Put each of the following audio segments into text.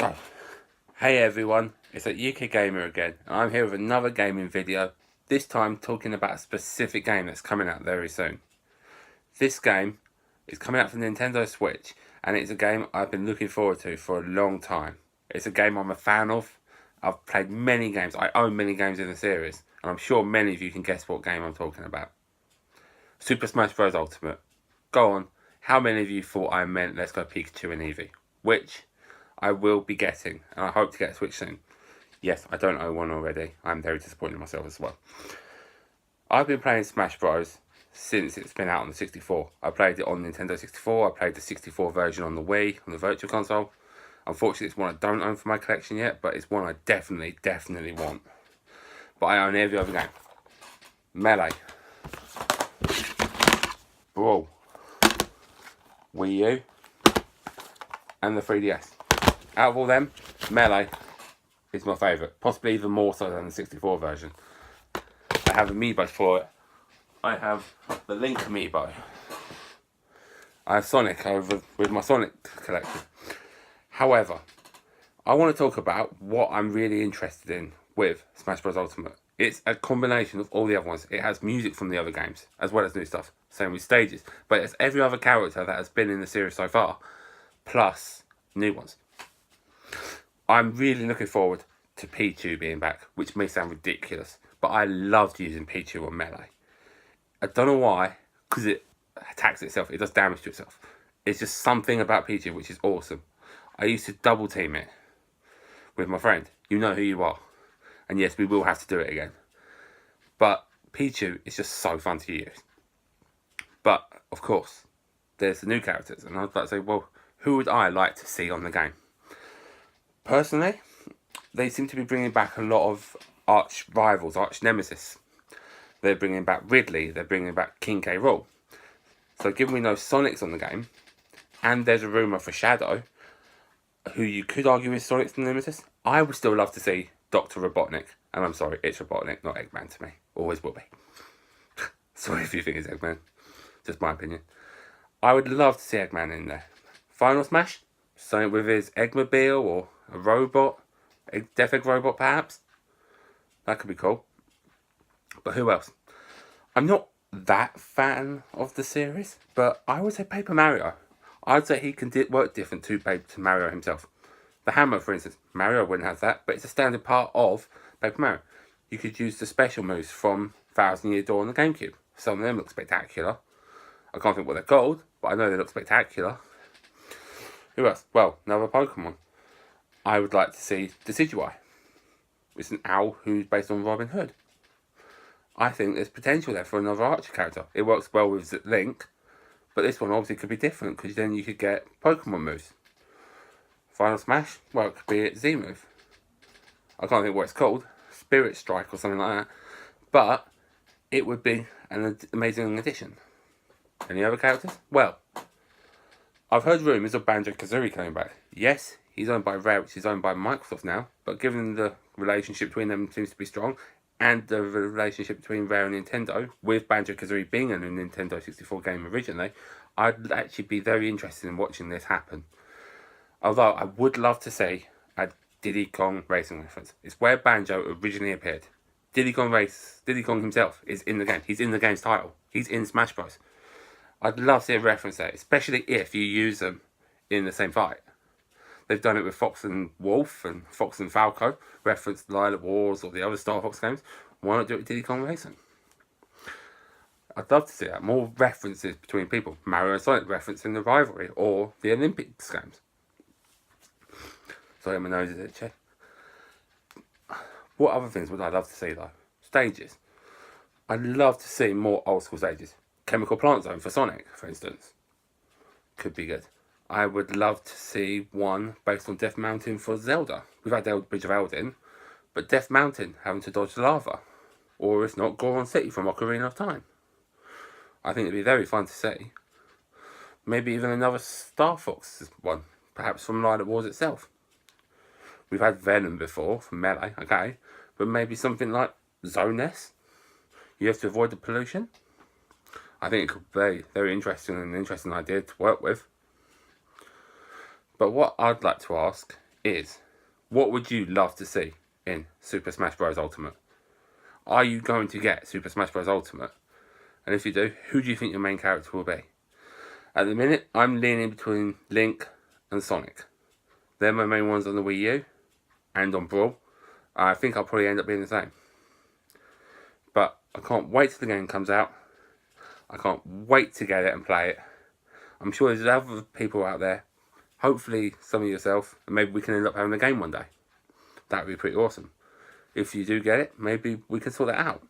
Go. Hey everyone, it's a UK Gamer again, and I'm here with another gaming video, this time talking about a specific game that's coming out very soon. This game is coming out for Nintendo Switch, and it's a game I've been looking forward to for a long time. It's a game I'm a fan of. I've played many games, I own many games in the series, and I'm sure many of you can guess what game I'm talking about. Super Smash Bros. Ultimate. Go on, how many of you thought I meant Let's Go Pikachu and Eevee? Which I will be getting, and I hope to get a Switch soon. Yes, I don't own one already. I'm very disappointed in myself as well. I've been playing Smash Bros. Since it's been out on the 64. I played it on Nintendo 64, I played the 64 version on the Wii, on the Virtual Console. Unfortunately, it's one I don't own for my collection yet, but it's one I definitely want. But I own every other game. Melee. Brawl. Wii U. And the 3DS. Out of all them, Melee is my favourite. Possibly even more so than the 64 version. I have amiibos for it. I have the Link amiibo. I have Sonic over with my Sonic collection. However, I want to talk about what I'm really interested in with Smash Bros. Ultimate. It's a combination of all the other ones. It has music from the other games, as well as new stuff. Same with stages. But it's every other character that has been in the series so far, plus new ones. I'm really looking forward to Pichu being back, which may sound ridiculous, but I loved using Pichu on Melee. I don't know why, because it attacks itself, it does damage to itself. It's just something about Pichu which is awesome. I used to double team it with my friend. You know who you are. And yes, we will have to do it again. But Pichu is just so fun to use. But, of course, there's the new characters. And I was about to say, well, who would I like to see on the game? Personally, they seem to be bringing back a lot of arch rivals, arch nemesis. They're bringing back Ridley, they're bringing back King K. Rool. So given we know Sonic's on the game, and there's a rumour for Shadow, who you could argue is Sonic's nemesis, I would still love to see Dr. Robotnik. And I'm sorry, it's Robotnik, not Eggman to me. Always will be. Sorry if you think it's Eggman. Just my opinion. I would love to see Eggman in there. Final Smash? Sonic with his Eggmobile or a robot? A Death Egg robot perhaps? That could be cool. But who else? I'm not that fan of the series, but I would say Paper Mario. I'd say he can work different to Mario himself. The hammer, for instance, Mario wouldn't have that, but it's a standard part of Paper Mario. You could use the special moves from Thousand Year Door on the GameCube. Some of them look spectacular. I can't think what they're called, but I know they look spectacular. Who else? Well, another Pokemon. I would like to see Decidueye. It's an owl who's based on Robin Hood. I think there's potential there for another Archer character. It works well with Link, but this one obviously could be different because then you could get Pokemon moves. Final Smash, well, it could be a Z move. I can't think what it's called, Spirit Strike or something like that, but it would be an amazing addition. Any other characters? Well, I've heard rumours of Banjo-Kazooie coming back. Yes, he's owned by Rare, which is owned by Microsoft now, but given the relationship between them seems to be strong, and the relationship between Rare and Nintendo, with Banjo-Kazooie being a Nintendo 64 game originally, I'd actually be very interested in watching this happen. Although I would love to see a Diddy Kong racing reference. It's where Banjo originally appeared. Diddy Kong himself is in the game. He's in the game's title. He's in Smash Bros. I'd love to see a reference there, especially if you use them in the same fight. They've done it with Fox and Wolf and Fox and Falco, referenced Lilac Wars or the other Star Fox games. Why not do it with Diddy Kong Racing? I'd love to see that. More references between people. Mario and Sonic referencing the rivalry or the Olympics games. Sorry, my nose is itchy. What other things would I love to see though? Stages. I'd love to see more old school stages. Chemical Plant Zone for Sonic, for instance. Could be good. I would love to see one based on Death Mountain for Zelda. We've had the Bridge of Eldin, but Death Mountain having to dodge the lava. Or if not, Goron City from Ocarina of Time. I think it'd be very fun to see. Maybe even another Star Fox one, perhaps from Lilac Wars itself. We've had Venom before from Melee, okay, but maybe something like Zoness. You have to avoid the pollution. I think it could be very interesting and an interesting idea to work with. But what I'd like to ask is, what would you love to see in Super Smash Bros. Ultimate? Are you going to get Super Smash Bros. Ultimate? And if you do, who do you think your main character will be? At the minute, I'm leaning between Link and Sonic. They're my main ones on the Wii U and on Brawl. I think I'll probably end up being the same. But I can't wait till the game comes out. I can't wait to get it and play it. I'm sure there's other people out there, hopefully some of yourself, and maybe we can end up having a game one day. That would be pretty awesome. If you do get it, maybe we can sort that out.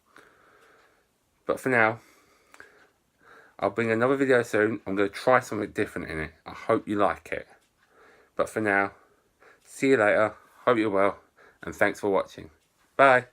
But for now, I'll bring another video soon. I'm going to try something different in it. I hope you like it. But for now, see you later. Hope you're well. And thanks for watching. Bye.